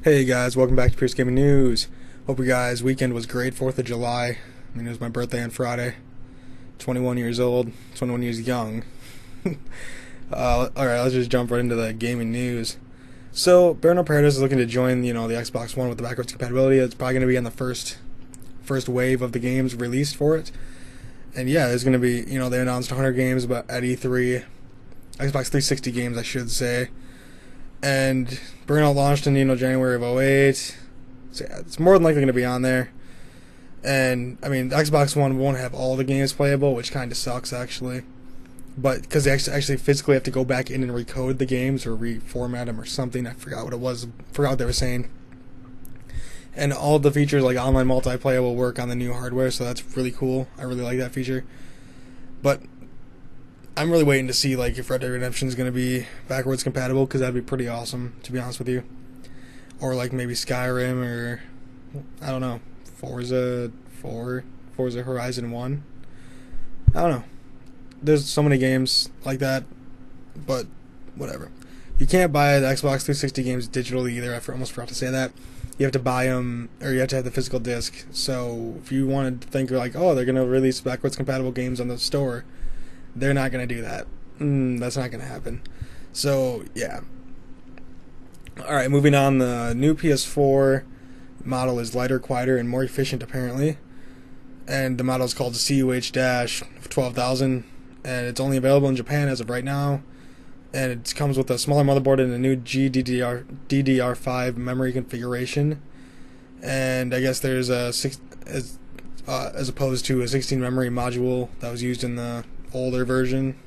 Hey guys, welcome back to Pierce Gaming News. Hope you guys' weekend was great. 4th of July. I mean, it was my birthday on Friday. 21 years old, 21 years young. Alright, let's just jump right into the gaming news. So, Burnout Paradise is looking to join, the Xbox One with the backwards compatibility. It's probably going to be on the first wave of the games released for it. And yeah, there's going to be, they announced 100 games at E3. Xbox 360 games, I should say. And Burnout launched in January of 2008. So yeah, it's more than likely going to be on there. And I mean, the Xbox One won't have all the games playable, which kind of sucks actually. But because they actually physically have to go back in and recode the games or reformat them or something. I forgot what it was. Forgot what they were saying. And all the features like online multiplayer will work on the new hardware, so that's really cool. I really like that feature. But I'm really waiting to see like if Red Dead Redemption is going to be backwards compatible, because that'd be pretty awesome, to be honest with you. Or like maybe Skyrim, or I don't know, Forza Horizon 1. I don't know. There's so many games like that, but whatever. You can't buy the Xbox 360 games digitally either. I almost forgot to say that. You have to buy them, or you have to have the physical disc. So if you wanted to think like, oh, they're going to release backwards compatible games on the store, they're not going to do that. That's not going to happen. So, yeah. Alright, moving on. The new PS4 model is lighter, quieter, and more efficient, apparently. And the model is called the CUH-12000. And it's only available in Japan as of right now. And it comes with a smaller motherboard and a new DDR5 memory configuration. And I guess there's a as opposed to a 16 memory module that was used in the older version.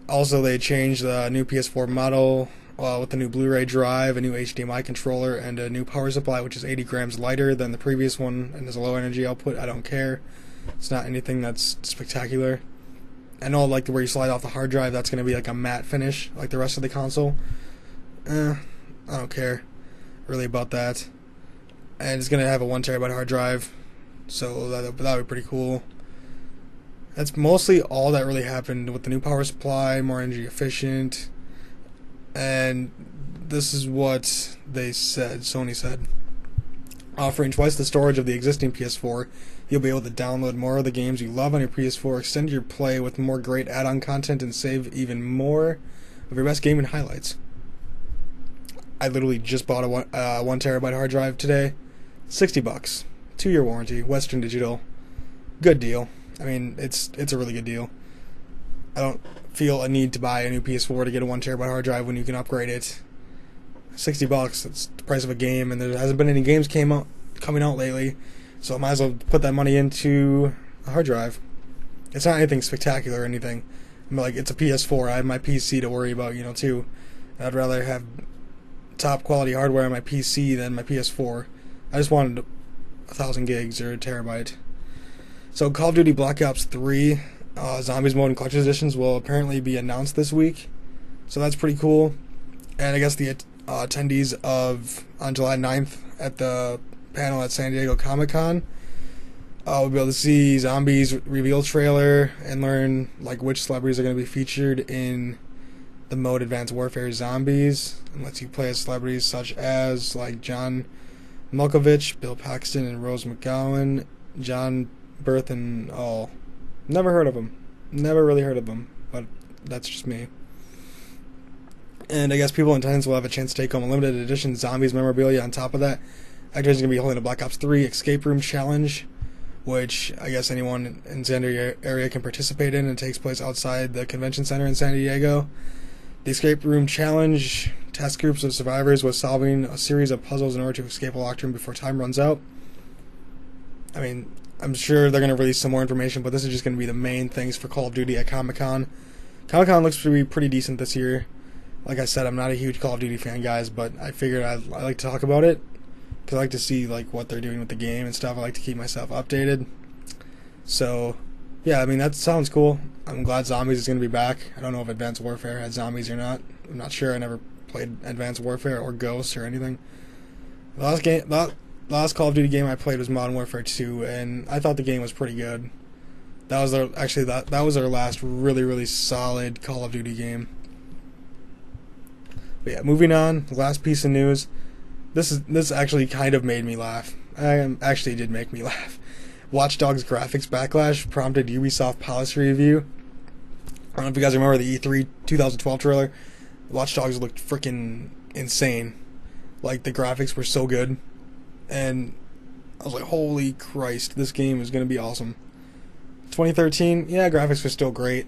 Also, they changed the new PS4 model with a new Blu-ray drive, a new HDMI controller, and a new power supply, which is 80 grams lighter than the previous one and has a low energy output. I don't care. It's not anything that's spectacular. I know, like where you slide off the hard drive, that's going to be like a matte finish, like the rest of the console. I don't care really about that. And it's going to have a 1TB hard drive, so that would be pretty cool. That's mostly all that really happened with the new power supply, more energy efficient, and this is what they said, Sony said. Offering twice the storage of the existing PS4, you'll be able to download more of the games you love on your PS4, extend your play with more great add-on content, and save even more of your best gaming highlights. I literally just bought a 1TB hard drive today. $60. 2-year warranty, Western Digital. Good deal. I mean, it's a really good deal. I don't feel a need to buy a new PS4 to get a 1TB hard drive when you can upgrade it. $60, that's the price of a game, and there hasn't been any games coming out lately, so I might as well put that money into a hard drive. It's not anything spectacular or anything. Like, it's a PS4. I have my PC to worry about, too. I'd rather have top quality hardware on my PC than my PS4. I just wanted 1,000 gigs or a terabyte. So Call of Duty Black Ops 3 Zombies Mode and Collector's Editions will apparently be announced this week. So that's pretty cool. And I guess the attendees on July 9th at the panel at San Diego Comic-Con will be able to see Zombies reveal trailer and learn like which celebrities are going to be featured in the mode Advanced Warfare Zombies, and lets you play as celebrities such as like John Malkovich, Bill Paxton, and Rose McGowan, John Birth, and all. Never heard of them. Never really heard of them, but that's just me. And I guess people in attendance will have a chance to take home a limited edition Zombies memorabilia. On top of that, Activision's going to be holding a Black Ops 3 Escape Room Challenge, which I guess anyone in San Diego area can participate in. It takes place outside the convention center in San Diego. The Escape Room Challenge tasks groups of survivors with solving a series of puzzles in order to escape a locked room before time runs out. I mean, I'm sure they're going to release some more information, but this is just going to be the main things for Call of Duty at Comic-Con. Comic-Con looks to be pretty decent this year. Like I said, I'm not a huge Call of Duty fan, guys, but I figured I like to talk about it because I like to see like what they're doing with the game and stuff. I like to keep myself updated. So, yeah, I mean, that sounds cool. I'm glad Zombies is going to be back. I don't know if Advanced Warfare had Zombies or not. I'm not sure. I never played Advanced Warfare or Ghosts or anything. The last Call of Duty game I played was Modern Warfare 2, and I thought the game was pretty good. That was their last really, really solid Call of Duty game. But But yeah, moving on. Last piece of news. This actually kind of made me laugh. Actually did make me laugh. Watch Dogs graphics backlash prompted Ubisoft policy review. I don't know if you guys remember the E3 2012 trailer. Watch Dogs looked freaking insane. Like, the graphics were so good. And I was like, holy Christ, this game is going to be awesome. 2013, yeah, graphics were still great.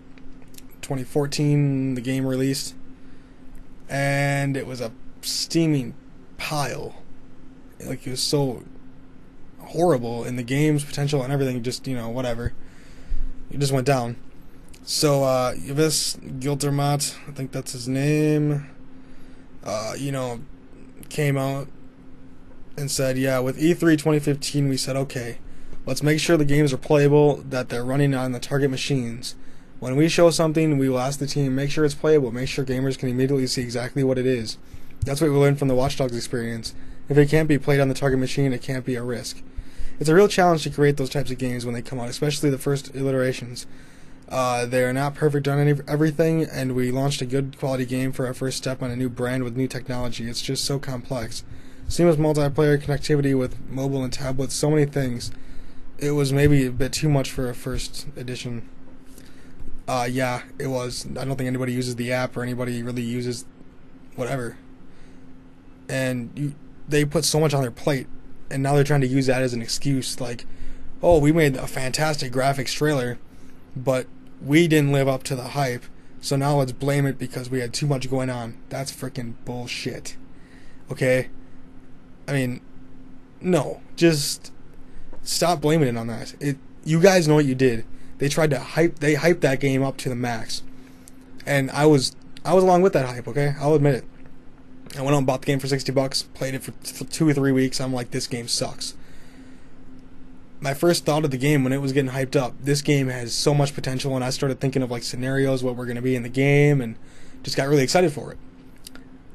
2014, the game released. And it was a steaming pile. Like, it was so horrible in the game's potential and everything, just, whatever. It just went down. So, Yves Guillermat, I think that's his name, came out and said, yeah, with E3 2015, we said, okay, let's make sure the games are playable, that they're running on the target machines. When we show something, we will ask the team, make sure it's playable, make sure gamers can immediately see exactly what it is. That's what we learned from the Watch Dogs experience. If it can't be played on the target machine, it can't be a risk. It's a real challenge to create those types of games when they come out, especially the first iterations. They are not perfect on everything, and we launched a good quality game for our first step on a new brand with new technology. It's just so complex. Seamless multiplayer connectivity with mobile and tablets, so many things. It was maybe a bit too much for a first edition. Yeah, it was. I don't think anybody uses the app or anybody really uses whatever. And they put so much on their plate, and now they're trying to use that as an excuse, like, oh, we made a fantastic graphics trailer, but we didn't live up to the hype, so now let's blame it because we had too much going on. That's freaking bullshit. Okay? I mean, no. Just stop blaming it on that. You guys know what you did. They tried to hyped that game up to the max. And I was along with that hype, okay? I'll admit it. I went out and bought the game for $60, played it for 2 or 3 weeks. I'm like, this game sucks. My first thought of the game when it was getting hyped up, this game has so much potential, and I started thinking of like scenarios, what we're going to be in the game, and just got really excited for it.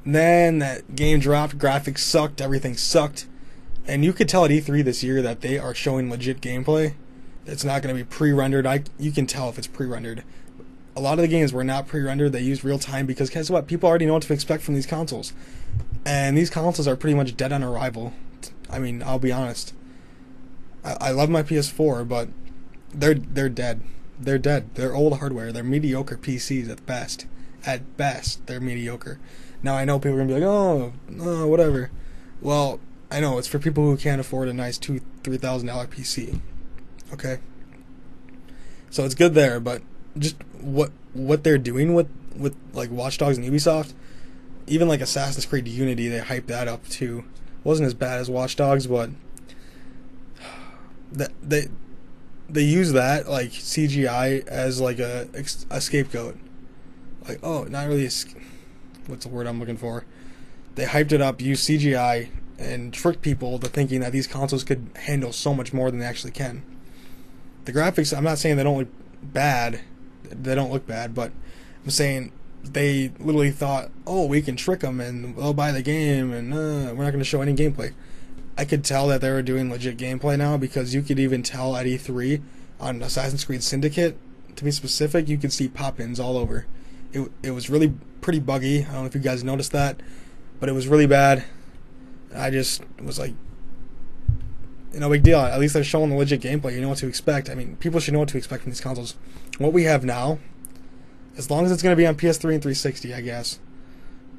And then that game dropped, graphics sucked, everything sucked, and you could tell at E3 this year that they are showing legit gameplay. It's not going to be pre-rendered. You can tell if it's pre-rendered. A lot of the games were not pre-rendered. They used real time because guess what? People already know what to expect from these consoles. And these consoles are pretty much dead on arrival. I mean, I'll be honest. I love my PS4, but they're dead. They're dead. They're old hardware. They're mediocre PCs at best. At best, they're mediocre. Now, I know people are going to be like, oh, whatever. Well, I know. It's for people who can't afford a nice $2,000-$3,000 PC. Okay? So it's good there, but just what they're doing with like Watch Dogs and Ubisoft, even like Assassin's Creed Unity, they hyped that up too. Wasn't as bad as Watch Dogs, but they use that like CGI as like a scapegoat. Like, oh, not really what's the word I'm looking for? They hyped it up, used CGI, and tricked people to thinking that these consoles could handle so much more than they actually can. The graphics, I'm not saying they don't look bad. They don't look bad, but I'm saying they literally thought, oh, we can trick them and they'll buy the game and we're not going to show any gameplay. I could tell that they were doing legit gameplay now because you could even tell at E3 on Assassin's Creed Syndicate, to be specific, you could see pop-ins all over. It was really pretty buggy. I don't know if you guys noticed that, but it was really bad. I just was like, no big deal. At least they're showing the legit gameplay. You know what to expect. I mean, people should know what to expect from these consoles. What we have now, as long as it's going to be on PS3 and 360, I guess.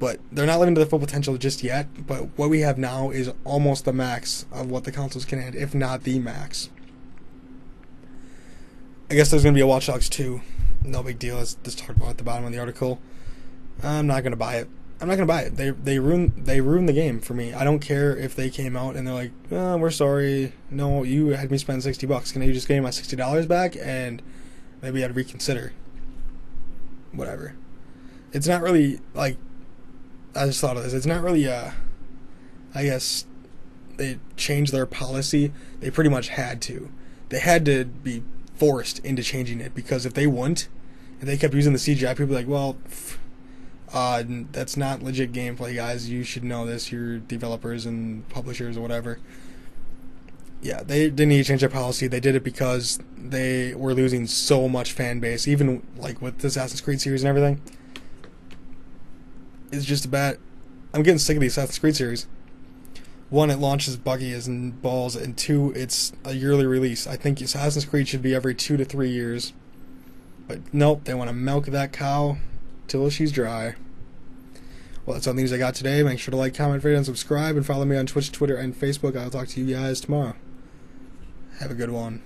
But they're not living to their full potential just yet. But what we have now is almost the max of what the consoles can add, if not the max. I guess there's going to be a Watch Dogs 2. No big deal. Let's talk about it at the bottom of the article. I'm not going to buy it. I'm not going to buy it. They ruined the game for me. I don't care if they came out and they're like, oh, we're sorry. No, you had me spend $60. Can you just give me my $60 back? And maybe I'd reconsider. Whatever. It's not really, like, I just thought of this. It's not really, I guess, they changed their policy. They pretty much had to. They had to be forced into changing it, because if they wouldn't, if they kept using the CGI, people would be like, well, that's not legit gameplay, guys. You should know this. You're developers and publishers or whatever. Yeah, they didn't need to change their policy. They did it because they were losing so much fan base, even like with the Assassin's Creed series and everything. It's just bad. I'm getting sick of these Assassin's Creed series. One, it launches buggy as in balls, and two, it's a yearly release. I think Assassin's Creed should be every 2 to 3 years. But nope, they want to milk that cow till she's dry. Well, that's all the news I got today. Make sure to like, comment, rate, and subscribe, and follow me on Twitch, Twitter, and Facebook. I'll talk to you guys tomorrow. Have a good one.